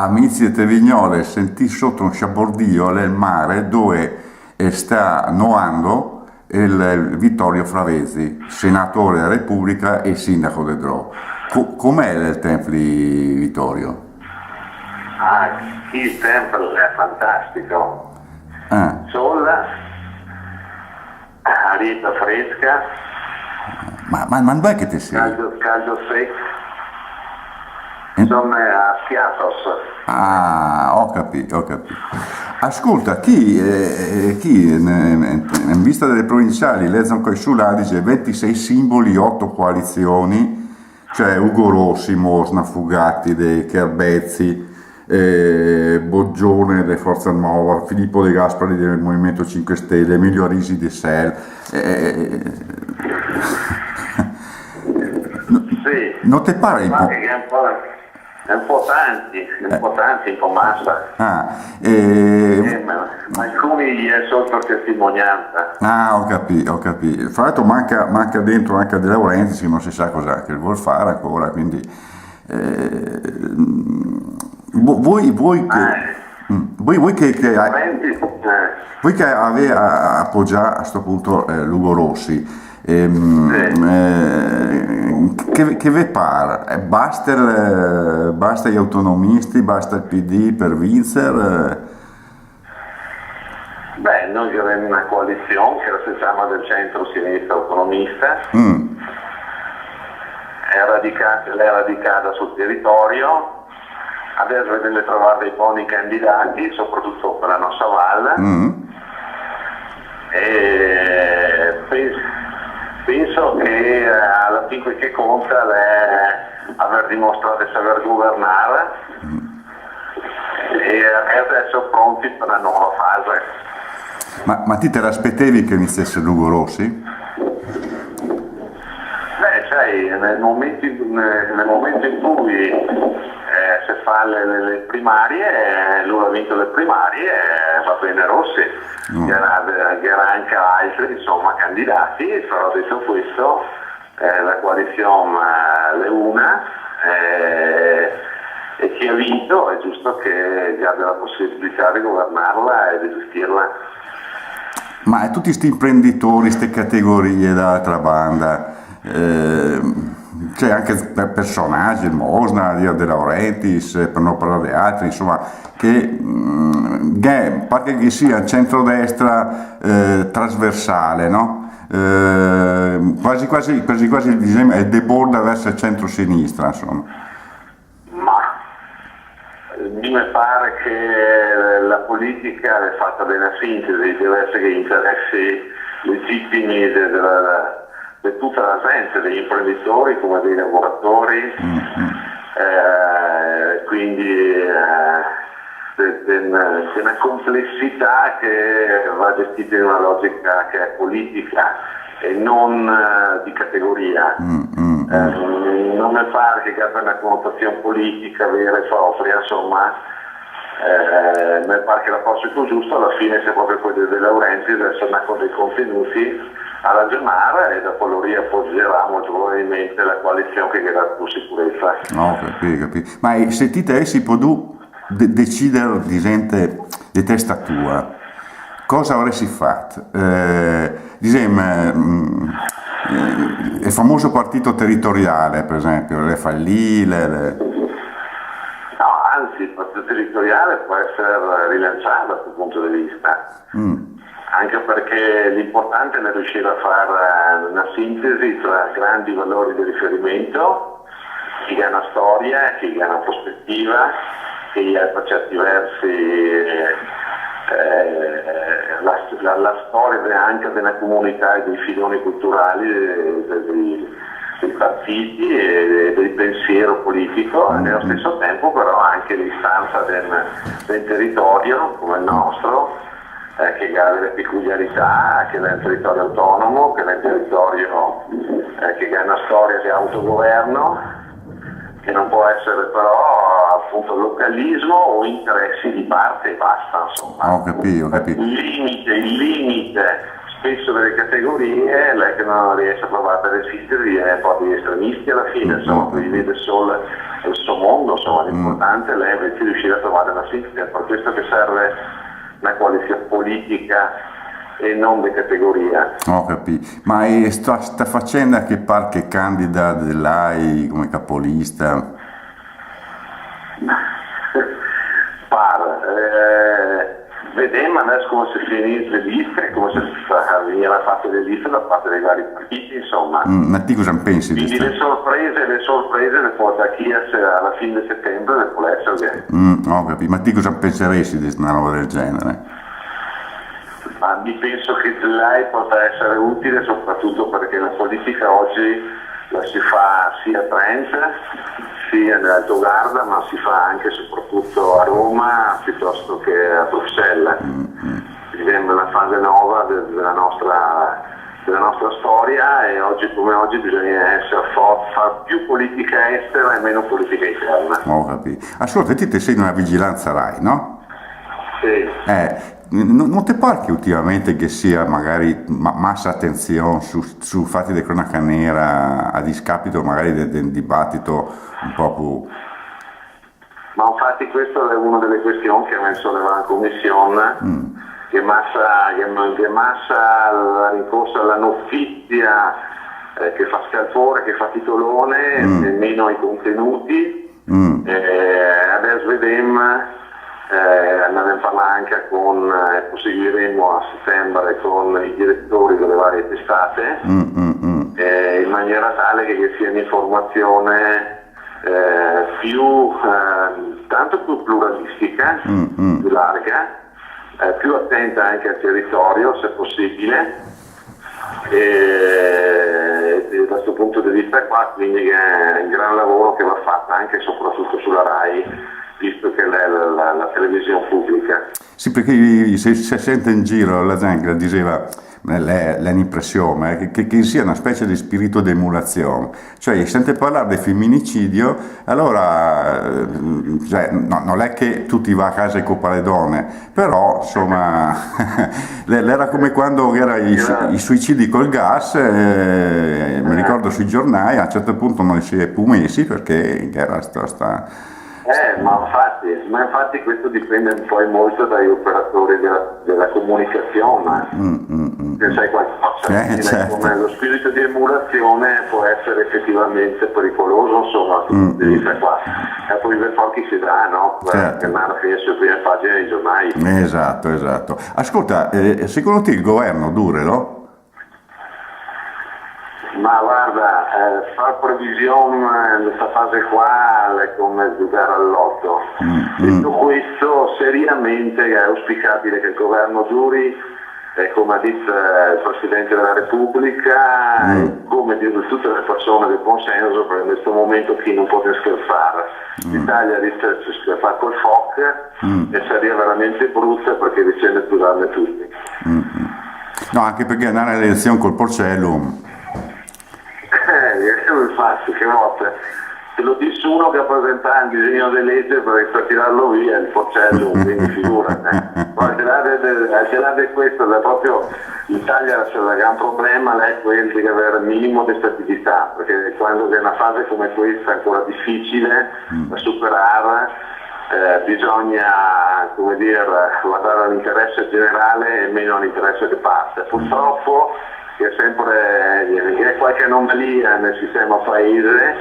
Amici di Tevignole, sentì sotto un sciabordio il mare dove sta nuotando il Vittorio Fravesi, senatore della Repubblica e sindaco del Dro. Com'è il tempo di Vittorio? Ah, il tempo è fantastico. Ah, Sole, aria fresca, ma non è che ti sei? caldo secco, insomma a schiaffos. Ah, ho capito, ho capito. Ascolta, chi in vista delle provinciali leggono coi sull'Adige 26 simboli, 8 coalizioni, cioè Ugo Rossi, Mosna, Fugatti dei Cherbezzi, Boggione di Forza Nuova, Filippo De Gasperi del Movimento 5 Stelle, Emilio Arisi di SEL. Sì, Non ti pare un ma po'? è un po' tanti, un po' massa. Ma alcuni è sotto testimonianza. Ho capito, ho capito. Fra l'altro manca dentro anche De Laurentiis che non si sa cosa che vuol fare ancora, quindi voi che avete appoggiato a questo punto Lugo Rossi, che vi pare? Basta gli autonomisti, basta il PD per vincere? Beh, noi avremo una coalizione che si chiama del centro-sinistra autonomista, è radicata sul territorio, adesso deve trovare dei buoni candidati, soprattutto per la nostra valle, e penso che alla fine quel che conta è aver dimostrato di saper governare e adesso pronti per la nuova fase. Ma ti te l'aspettavi che iniziasse Lugo Rossi? Beh, sai, nel momento in cui si fa le primarie, lui ha vinto le primarie, va bene Rossi, che era anche altri insomma, candidati, però detto questo, la coalizione è una e chi ha vinto è giusto che abbia la possibilità di governarla e di gestirla. Ma tutti questi imprenditori, queste categorie dall'altra banda, c'è anche personaggi, il Mosna, De Laurentiis, per non parlare di altri, insomma, che pare che sia il centrodestra trasversale, no? Quasi il disegno è deborda verso il centro-sinistra, insomma. Mi pare che la politica è fatta da una sintesi, deve essere interessi legittimi di tutta la gente, degli imprenditori come dei lavoratori, quindi c'è una complessità che va gestita in una logica che è politica e non di categoria. Non mi pare che abbia una connotazione politica vera e propria, insomma, mi pare che l'approccio giusto alla fine sia proprio quello De Laurentiis, essere con dei contenuti a ragionare e dopo lo riappoggerà molto probabilmente la coalizione che darà più sicurezza. No, capito. Ma se ti si può decidere di gente di testa tua, cosa avresti fatto? Il famoso partito territoriale, per esempio, le fallì, No, anzi, il partito territoriale può essere rilanciato da questo punto di vista, anche perché l'importante è riuscire a fare una sintesi tra grandi valori di riferimento, chi ha una storia, chi ha una prospettiva, chi ha per certi versi la storia anche della comunità e dei filoni culturali dei partiti e del pensiero politico, e nello stesso tempo però anche l'istanza del territorio come il nostro, che ha delle peculiarità, che è un territorio autonomo, che è un territorio che ha una storia di autogoverno, che non può essere però appunto localismo o interessi di parte e basta, insomma. Ho capito. Il limite spesso delle categorie, lei che non riesce a provare a resistere, è un po' di estremisti alla fine, insomma, quindi vede solo il suo mondo, insomma, l'importante è lei invece riuscire a trovare una sintesi, è per questo che serve una coalizione politica e non di categoria. Ho capito. Ma sta faccenda che par che candida dell'AI come capolista? Vedremo adesso come si finisce le liste, come si venivano fatte le liste da parte dei vari partiti, insomma. Ma ti cosa pensi di Quindi le sorprese le porta chi alla fine di settembre le può essere. Ho capito. Ma ti cosa penseresti di una roba del genere? Ma mi penso che lei possa essere utile soprattutto perché la politica oggi la si fa sia a Trento sia nell'Alto Garda, ma si fa anche e soprattutto a Roma piuttosto che a Bruxelles. Viviamo una fase nuova della nostra storia e oggi come oggi bisogna essere fare più politica estera e meno politica interna. Ho capito. Ascolta, te sei una vigilanza RAI, no? Sì. Non ti pare che ultimamente che sia magari massa attenzione su fatti di cronaca nera a discapito magari del dibattito un po' più... Ma infatti questa è una delle questioni che ha sollevato la Commissione, che massa la rincorsa alla notizia che fa scalpore, che fa titolone, nemmeno i contenuti. Adesso vediamo. Andremo a parlare anche proseguiremo a settembre con i direttori delle varie testate in maniera tale che sia un'informazione tanto più pluralistica, più larga, più attenta anche al territorio se possibile e da questo punto di vista qua quindi è un gran lavoro che va fatto anche e soprattutto sulla RAI, visto che è la televisione pubblica. Sì, perché se sente in giro la gente diceva, l'impressione che sia una specie di spirito di emulazione, cioè sente parlare del femminicidio, allora non è che tutti va a casa e coppa le donne, però insomma era come quando era i suicidi col gas, mi ricordo sui giornali, a un certo punto non si è più messi perché era ma infatti questo dipende poi molto dagli operatori della comunicazione. Se sai qualcosa, certo. Come lo spirito di emulazione può essere effettivamente pericoloso, insomma, qua. E poi per pochi si dà, no? Certo. Per andare alla fine sulle prime pagine dei giornali. Esatto. Ascolta, secondo te il governo durelo? Ma guarda, fare previsione in questa fase qua è come giocare all'otto. Detto questo, seriamente è auspicabile che il governo duri, come ha detto il Presidente della Repubblica, come dire tutte le persone del consenso, perché in questo momento chi non può scherzare. L'Italia rischia di scherzare col FOC e sarebbe veramente brutta perché rischia di durarne tutti. No, anche perché andare alle elezioni col Porcellum... Infatti, che volte te lo disse uno che ha presentato un disegno di legge per tirarlo via il Porcellum, quindi figurati. Al di là di questo, è proprio l'Italia c'è un gran problema, è quello di avere il minimo di stabilità, perché quando c'è una fase come questa ancora difficile da superare, bisogna guardare all'interesse generale e meno all'interesse di parte. Purtroppo c'è sempre qualche anomalia nel sistema paese,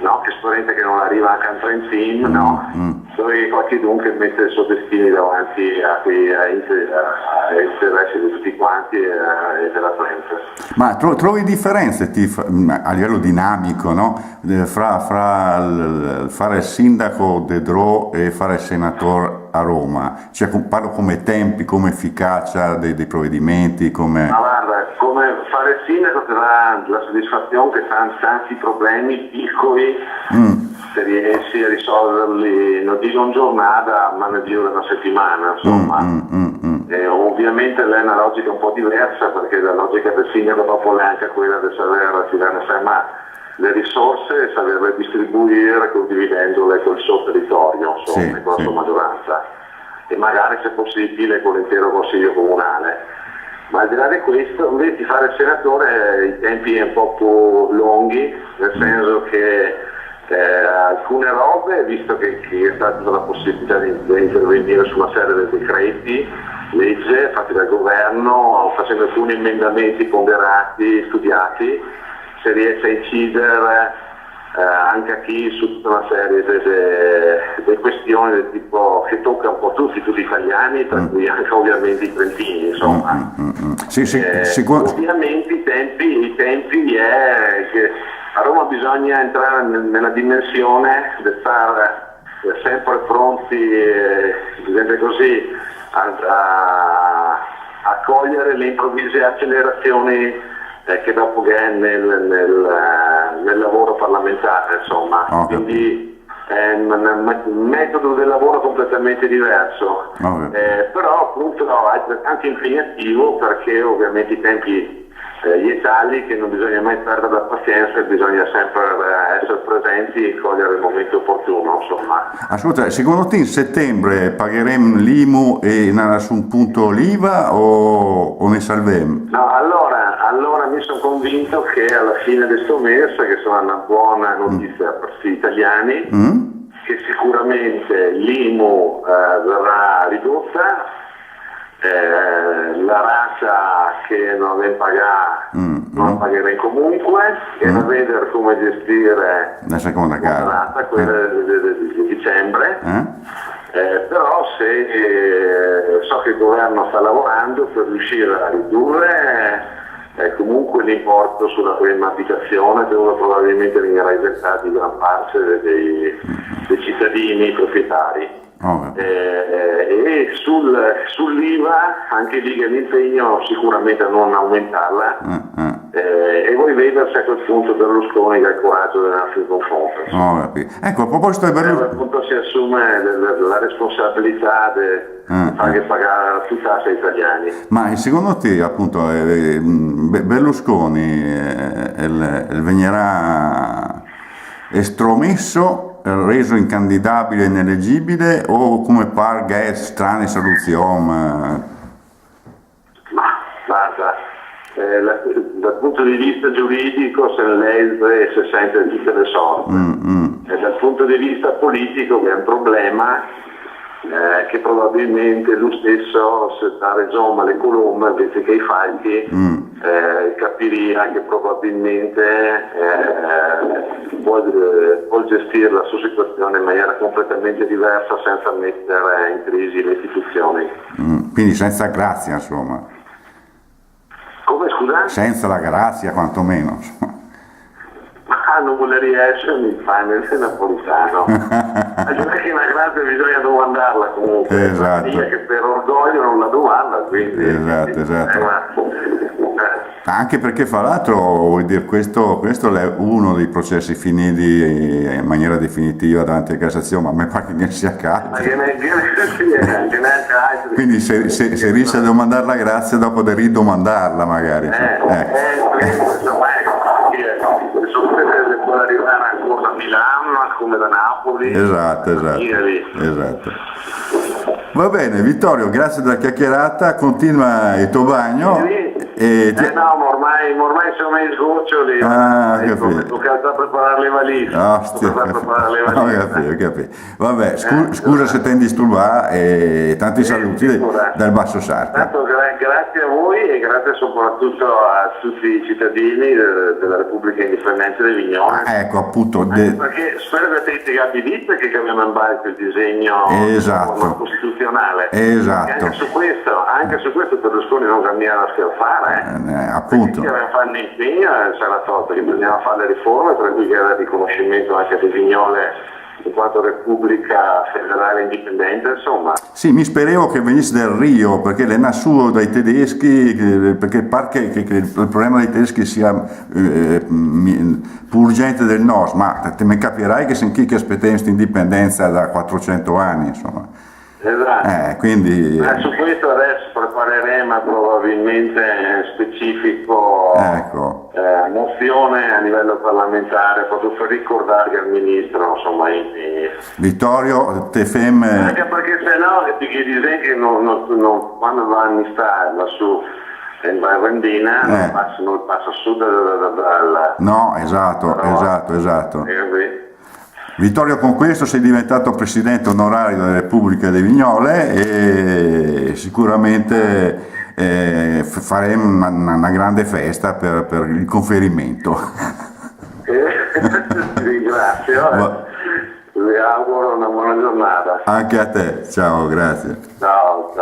no? Che spaventa che non arriva anche a Trentino, no? Dove qualche dunque mette il suo destino davanti ai interessi di tutti quanti e della Trento. Ma trovi differenze a livello dinamico, no? Fra fare il sindaco de Drò e fare il senatore a Roma? Cioè, parlo come tempi, come efficacia dei provvedimenti, come... Ma guarda, come fare il sindaco ti dà la soddisfazione che tanti problemi piccoli se riesci a risolverli, non dico in giornata, ma ne dico una settimana, insomma. E ovviamente lei è una logica un po' diversa, perché la logica del sindaco dopo è anche quella di saper tirare ferma le risorse e saperle distribuire condividendole col suo territorio, insomma, con la sua maggioranza, e magari se possibile con l'intero Consiglio Comunale. Ma al di là di questo, invece di fare il senatore i tempi un po' più lunghi, nel senso che alcune robe, visto che è stata la possibilità di intervenire su una serie di decreti, legge fatti dal governo, facendo alcuni emendamenti ponderati, studiati, si riesce a incidere anche a chi su tutta una serie di questioni del tipo che tocca un po' tutti gli italiani, tra cui anche ovviamente i trentini, insomma. Ovviamente i tempi è che a Roma bisogna entrare nella dimensione di stare sempre pronti, così, a cogliere le improvvise accelerazioni che dopo che è nel lavoro parlamentare, insomma. Quindi è un metodo del lavoro completamente diverso, però appunto altrettanto impegnativo, perché ovviamente i tempi gli tagli, che non bisogna mai perdere la pazienza, bisogna sempre essere presenti e cogliere il momento opportuno, insomma. Ascolta, secondo te in settembre pagheremo l'IMU e in nessun punto l'IVA o ne salvemo? No, allora mi sono convinto che alla fine di questo mese, che sarà una buona notizia per gli italiani, che sicuramente l'IMU verrà ridotta, la rata che non abbiamo pagato non la pagheremo comunque, e da vedere come gestire la seconda rata, quella di dicembre. Però so che il governo sta lavorando per riuscire a ridurre comunque l'importo sulla prima abitazione, dove probabilmente venirà esentato di gran parte dei cittadini proprietari. E sull'IVA anche lì che l'impegno sicuramente a non aumentarla, e voi vedere se a quel punto Berlusconi ha il coraggio di andare in confronto. Ecco, a proposito di Berlusconi, appunto si assume la responsabilità di fare pagare più tasse agli italiani. Ma secondo te appunto Berlusconi venirà estromesso, reso incandidabile e ineleggibile, o come par gas strane soluzioni? Ma guarda, dal punto di vista giuridico se lei si sente tutte le sorti, e dal punto di vista politico che è un problema che probabilmente lui stesso, se dare insomma le colombe invece che i falchi, capirà che probabilmente può gestire la sua situazione in maniera completamente diversa, senza mettere in crisi le istituzioni. Quindi senza grazia, insomma. Come, scusa? Senza la grazia, quantomeno. Ma non vuole riesce mi fa nel napolitano. Anche che la grazia bisogna domandarla comunque. Esatto. Che per orgoglio non la domanda, quindi. Esatto. Anche perché fra l'altro vuol dire questo è uno dei processi finiti in maniera definitiva davanti a Cassazione, ma a me pare che ne sia caldo. Quindi se riesce a domandare la grazia dopo di ridomandarla magari. Può arrivare ancora a Milano come da Napoli. Esatto. Va bene Vittorio, grazie della chiacchierata, continua il tuo bagno. No, ormai sono in sgoccioli. Tocca preparare le valigie. Capito. Vabbè, scusa se ti disturba e tanti saluti dal Basso Sarta. Tanto grazie a voi e grazie soprattutto a tutti i cittadini della Repubblica Indipendente del Vignone. Ecco appunto. Perché spero che avete capito che abbiamo in balzo il disegno costituzionale. Esatto. Anche su questo Berlusconi non cammina da scherzare. Appunto. Perché aveva fatto l'impegno sarà tolto che bisognava fare le riforme, tra cui che era il riconoscimento anche di Vignole in quanto Repubblica Federale Indipendente, insomma. Sì, mi speravo che venisse del Rio, perché l'è nato dai tedeschi, perché pare che il problema dei tedeschi sia più urgente del nostro, ma te mi capirai che sin chi che aspettiamo questa indipendenza da 400 anni, insomma. Esatto. Quindi Su questo adesso prepareremo probabilmente specifico ecco. mozione a livello parlamentare proprio per ricordare al ministro, insomma, Vittorio Tefem anche perché se no ti chiedi che quando vanno a stare lassù in Rendina non passa su no, esatto. Vittorio, con questo sei diventato presidente onorario della Repubblica di Vignole e sicuramente faremo una grande festa per il conferimento. Ti ringrazio, vi auguro una buona giornata. Anche a te, ciao, grazie. Ciao.